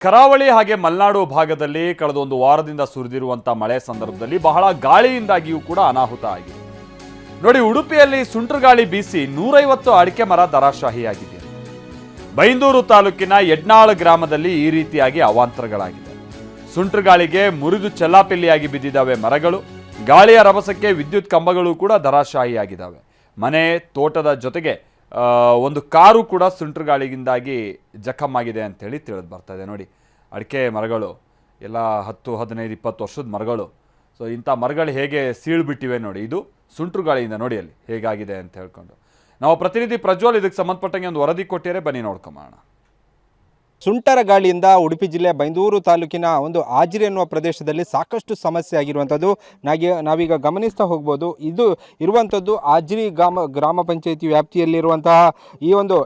ಕರಾವಳಿ ಹಾಗೆ ಮಲೆನಾಡು ಭಾಗದಲ್ಲಿ ಕಳೆದ ಒಂದು ವಾರದಿಂದ ಸುರಿದಿರುವಂತ ಮಳೆ ಸಂದರ್ಭದಲ್ಲಿ ಬಹಳ ಗಾಳಿಯಿಂದಾಗಿಯೂ ಕೂಡ ಅನಾಹುತ ಆಗಿದೆ. ನೋಡಿ, ಉಡುಪಿಯಲ್ಲಿ ಸುಂಟ್ರ ಗಾಳಿ ಬೀಸಿ 150 ಅಡಿಕೆ ಮರ ಧರಾಶಾಹಿಯಾಗಿದೆ. ಬೈಂದೂರು ತಾಲೂಕಿನ ಯಡ್ನಾಳ್ ಗ್ರಾಮದಲ್ಲಿ ಈ ರೀತಿಯಾಗಿ ಅವಾಂತರಗಳಾಗಿದೆ. ಸುಂಟ್ರ ಗಾಳಿಗೆ ಮುರಿದು ಚೆಲ್ಲಾಪಿಲ್ಲಿಯಾಗಿ ಬಿದ್ದಿದ್ದಾವೆ ಮರಗಳು. ಗಾಳಿಯ ರಭಸಕ್ಕೆ ವಿದ್ಯುತ್ ಕಂಬಗಳು ಕೂಡ ಧರಾಶಾಹಿಯಾಗಿದ್ದಾವೆ. ಮನೆ, ತೋಟದ ಜೊತೆಗೆ ಒಂದು ಕಾರು ಕೂಡ ಸುಂಟ್ರ ಗಾಳಿಯಿಂದಾಗಿ ಜಖಮಾಗಿದೆ ಅಂತೇಳಿ ತಿಳಿದು ಬರ್ತಾ ಇದೆ. ನೋಡಿ, ಅಡಿಕೆ ಮರಗಳು ಎಲ್ಲ 10, 15, 20 ವರ್ಷದ ಮರಗಳು. ಸೊ ಇಂಥ ಮರಗಳು ಹೇಗೆ ಸೀಳ್ಬಿಟ್ಟಿವೆ ನೋಡಿ. ಇದು ಸುಂಟ್ರ ಗಾಳಿಯಿಂದ ನೋಡಿ ಅಲ್ಲಿ ಹೇಗಾಗಿದೆ ಅಂತ ಹೇಳ್ಕೊಂಡು ನಾವು ಪ್ರತಿನಿಧಿ ಪ್ರಜ್ವಲ್ ಇದಕ್ಕೆ ಸಂಬಂಧಪಟ್ಟಂಗೆ ಒಂದು ವರದಿ ಕೊಟ್ಟಿದ್ದಾರೆ, ಬನ್ನಿ ನೋಡ್ಕೊಂಬೋಣ. ಸುಂಟರ ಗಾಳಿಯಿಂದ ಉಡುಪಿ ಜಿಲ್ಲೆ ಬೈಂದೂರು ತಾಲೂಕಿನ ಒಂದು ಆಜ್ರಿ ಎನ್ನುವ ಪ್ರದೇಶದಲ್ಲಿ ಸಾಕಷ್ಟು ಸಮಸ್ಯೆ ಆಗಿರುವಂಥದ್ದು ನಾವೀಗ ಗಮನಿಸ್ತಾ ಹೋಗ್ಬೋದು. ಇದು ಇರುವಂಥದ್ದು ಆಜ್ರಿ ಗ್ರಾಮ ಪಂಚಾಯಿತಿ ವ್ಯಾಪ್ತಿಯಲ್ಲಿರುವಂತಹ ಈ ಒಂದು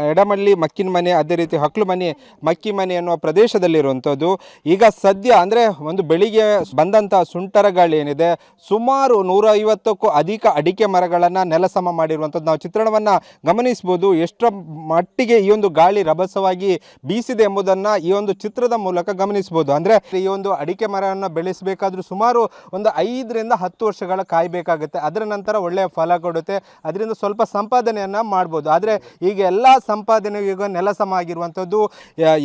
ಎಡಮಳ್ಳಿ ಮಕ್ಕಿನ ಮನೆ, ಅದೇ ರೀತಿ ಹಕ್ಲು ಮನೆ, ಮಕ್ಕಿ ಮನೆ ಎನ್ನುವ ಪ್ರದೇಶದಲ್ಲಿರುವಂಥದ್ದು. ಈಗ ಸದ್ಯ ಅಂದರೆ ಒಂದು ಬೆಳಿಗ್ಗೆ ಬಂದಂಥ ಸುಂಟರ ಗಾಳಿ ಏನಿದೆ, ಸುಮಾರು 150ಕ್ಕೂ ಅಧಿಕ ಅಡಿಕೆ ಮರಗಳನ್ನು ನೆಲಸಮ ಮಾಡಿರುವಂಥದ್ದು ನಾವು ಚಿತ್ರಣವನ್ನು ಗಮನಿಸ್ಬೋದು. ಎಷ್ಟರ ಮಟ್ಟಿಗೆ ಈ ಒಂದು ಗಾಳಿ ರಭಸವಾಗಿ ಬೀಸಿದೆ ಎಂಬುದನ್ನು ಈ ಒಂದು ಚಿತ್ರದ ಮೂಲಕ ಗಮನಿಸಬಹುದು. ಅಂದರೆ ಈ ಒಂದು ಅಡಿಕೆ ಮರವನ್ನು ಬೆಳೆಸಬೇಕಾದ್ರೂ ಸುಮಾರು ಒಂದು 5 ರಿಂದ 10 ವರ್ಷಗಳ ಕಾಯಬೇಕಾಗುತ್ತೆ. ಅದರ ನಂತರ ಒಳ್ಳೆಯ ಫಲ ಕೊಡುತ್ತೆ, ಅದರಿಂದ ಸ್ವಲ್ಪ ಸಂಪಾದನೆಯನ್ನು ಮಾಡ್ಬೋದು. ಆದರೆ ಈಗ ಎಲ್ಲ ಸಂಪಾದನೆಗೂ ಈಗ ನೆಲಸಮ ಆಗಿರುವಂಥದ್ದು.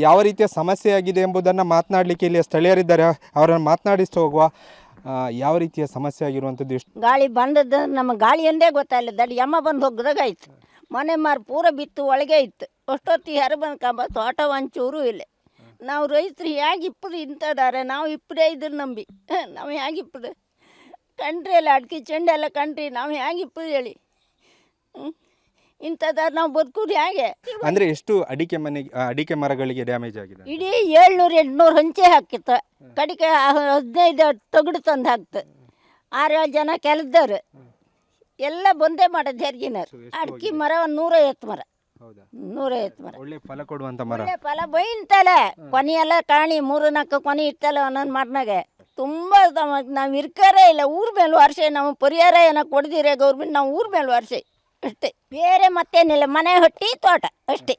ಯಾವ ರೀತಿಯ ಸಮಸ್ಯೆ ಆಗಿದೆ ಎಂಬುದನ್ನು ಮಾತನಾಡಲಿಕ್ಕೆ ಇಲ್ಲಿ ಸ್ಥಳೀಯರಿದ್ದಾರೆ, ಅವರನ್ನು ಮಾತನಾಡಿಸ್ತಾ ಹೋಗುವ. ಯಾವ ರೀತಿಯ ಸಮಸ್ಯೆ ಆಗಿರುವಂಥದ್ದು? ಎಷ್ಟು ಗಾಳಿ ಬಂದದ್ದು ನಮ್ಮ ಗಾಳಿಯಂದೇ ಗೊತ್ತಾಗಲಿಲ್ಲ. ದಡ್ ಯಮ್ಮ ಬಂದು ಹೋಗ್ದಾಗಾಯ್ತು. ಮನೆ ಮಾರು ಪೂರ ಬಿತ್ತು, ಒಳಗೆ ಇತ್ತು. ಅಷ್ಟೊತ್ತಿಗೆ ಯಾರು ಬಂದು ಕಂಬ ತೋಟ ಒಂಚೂರು ಇಲ್ಲ. ನಾವು ರೈತರು ಹೇಗೆ ಇಪ್ಪದು ಇಂಥದಾರೆ, ನಾವು ಇಪ್ಪದೇ ಇದ್ರ ನಂಬಿ ನಾವು ಹೇಗೆ ಇಪ್ಪದು ಕಂಡ್ರಿ ಎಲ್ಲ ಅಡ್ಕೆ ಚೆಂಡೆ ಎಲ್ಲ ಕಂಡ್ರಿ ನಾವು ಹೇಗೆ ಇಪ್ಪದು ಹೇಳಿ ಇಂಥದಾರ ನಾವು ಬದುಕುದು ಹೇಗೆ? ಅಂದರೆ ಎಷ್ಟು ಅಡಿಕೆ ಮರಗಳಿಗೆ ಡ್ಯಾಮೇಜ್ ಆಗಿದೆ? ಇಡೀ 700-800 ಹಂಚೆ ಹಾಕಿತ್ತು. ಕಡಿಕೆ 15 ತೊಗಡು ತಂದು ಹಾಕ್ತು. 6-7 ಜನ ಕೆಲಸದವ್ರು ಎಲ್ಲ ಬಂದೇ ಮಾಡೋದು ಹೆರ್ಗಿನರು. ಅಡಿಕೆ ಮರ 150 ಮರ, 150 ಮರ ಒಳ್ಳೆ ಫಲ ಕೊಡುವಂತ ಮರ. ಒಳ್ಳೆ ಫಲ ಬೈಂತಲ್ಲ. ಕೊನೆಯೆಲ್ಲ ಕಾಣಿ 3-4 ಕೊನೆ ಇರ್ತಲ್ಲ ಒಂದೊಂದು ಮರನಾಗೆ. ತುಂಬ ನಾವು ಇರ್ಕಾರೇ ಇಲ್ಲ. ಊರ ಮೇಲೆ ವರ್ಷ ನಾವು ಪರಿಹಾರ ಏನೋ ಕೊಡ್ದಿರ ಗೌರ್ಮೆಂಟ್, ನಾವು ಊರ ಮೇಲೆ ವರ್ಷ ಅಷ್ಟೇ, ಬೇರೆ ಮತ್ತೇನಿಲ್ಲ. ಮನೆ ಹೊಟ್ಟಿ ತೋಟ ಅಷ್ಟೇ.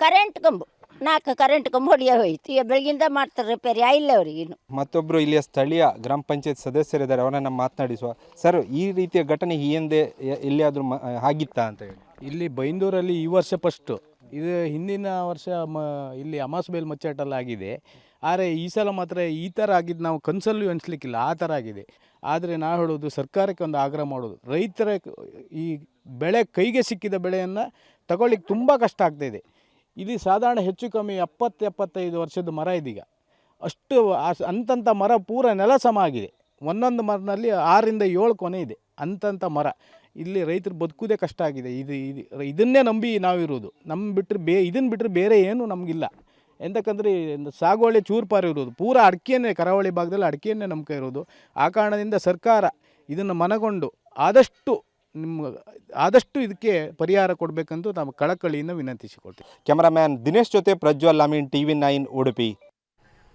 ಕರೆಂಟ್ ಕಂಬು 4 ಕರೆಂಟ್ ಕಂಬು ಹೊಡಿಯೋ ಹೋಯ್ತು. ಈಗ ಬೆಳಗಿಂದ ಮಾಡ್ತಾರೆ ರಿಪೇರಿ ಇಲ್ಲ ಅವ್ರಿಗಿನ್ನು. ಮತ್ತೊಬ್ಬರು ಇಲ್ಲಿಯ ಸ್ಥಳೀಯ ಗ್ರಾಮ ಪಂಚಾಯತ್ ಸದಸ್ಯರಿದ್ದಾರೆ, ಅವರನ್ನು ಮಾತನಾಡಿಸುವ. ಸರ್, ಈ ರೀತಿಯ ಘಟನೆ ಈ ಹಿಂದೆ ಎಲ್ಲಿಯಾದರೂ ಆಗಿತ್ತಾ ಅಂತ ಹೇಳಿ? ಇಲ್ಲಿ ಬೈಂದೂರಲ್ಲಿ ಈ ವರ್ಷ ಫಸ್ಟು. ಇದು ಹಿಂದಿನ ವರ್ಷ ಇಲ್ಲಿ ಅಮಾಸ್ಬೇಲ್ ಮಚ್ಚಾಟಲ್ಲಿ ಆಗಿದೆ. ಆದರೆ ಈ ಸಲ ಮಾತ್ರ ಈ ಥರ ಆಗಿದ್ದು ನಾವು ಕನಸಲ್ಲೂ ಎಣಿಸ್ಲಿಕ್ಕಿಲ್ಲ, ಆ ಥರ ಆಗಿದೆ. ಆದರೆ ನಾವು ಹೇಳೋದು ಸರ್ಕಾರಕ್ಕೆ ಒಂದು ಆಗ್ರಹ ಮಾಡೋದು, ರೈತರ ಈ ಬೆಳೆ ಕೈಗೆ ಸಿಕ್ಕಿದ ಬೆಳೆಯನ್ನು ತಗೊಳ್ಳಿಕ್ಕೆ ತುಂಬ ಕಷ್ಟ ಆಗ್ತಾಯಿದೆ. ಇದು ಸಾಧಾರಣ ಹೆಚ್ಚು ಕಮ್ಮಿ 70-75 ವರ್ಷದ ಮರ ಇದೀಗ. ಅಷ್ಟು ಅಂತಂಥ ಮರ ಪೂರ ನೆಲಸಮ ಆಗಿದೆ. ಒಂದೊಂದು ಮರದಲ್ಲಿ 6 ರಿಂದ 7 ಕೊನೆ ಇದೆ. ಅಂತಂಥ ಮರ ಇಲ್ಲಿ ರೈತರು ಬದುಕುವುದೇ ಕಷ್ಟ ಆಗಿದೆ. ಇದನ್ನೇ ನಂಬಿ ನಾವಿರೋದು. ಇದನ್ನು ಬಿಟ್ಟರೆ ಬೇರೆ ಏನೂ ನಮಗಿಲ್ಲ. ಎಂತಕ್ಕಂದರೆ ಸಾಗುವಳಿ ಚೂರ್ಪಾರು ಇರೋದು, ಪೂರ ಅಡಿಕೆಯೇ, ಕರಾವಳಿ ಭಾಗದಲ್ಲಿ ಅಡಿಕೆಯನ್ನೇ ನಂಬಿಕೆ ಇರೋದು. ಆ ಕಾರಣದಿಂದ ಸರ್ಕಾರ ಇದನ್ನು ಮನಗೊಂಡು ಆದಷ್ಟು ಇದಕ್ಕೆ ಪರಿಹಾರ ಕೊಡಬೇಕಂತೂ ನಾವು ಕಳಕಳಿಯಿಂದ ವಿನಂತಿಸಿಕೊಳ್ತೀವಿ. ಕ್ಯಾಮರಾಮ್ಯಾನ್ ದಿನೇಶ್ ಜೊತೆ ಪ್ರಜ್ವಲ್, ಅಮೀನ್, TV9 ಉಡುಪಿ.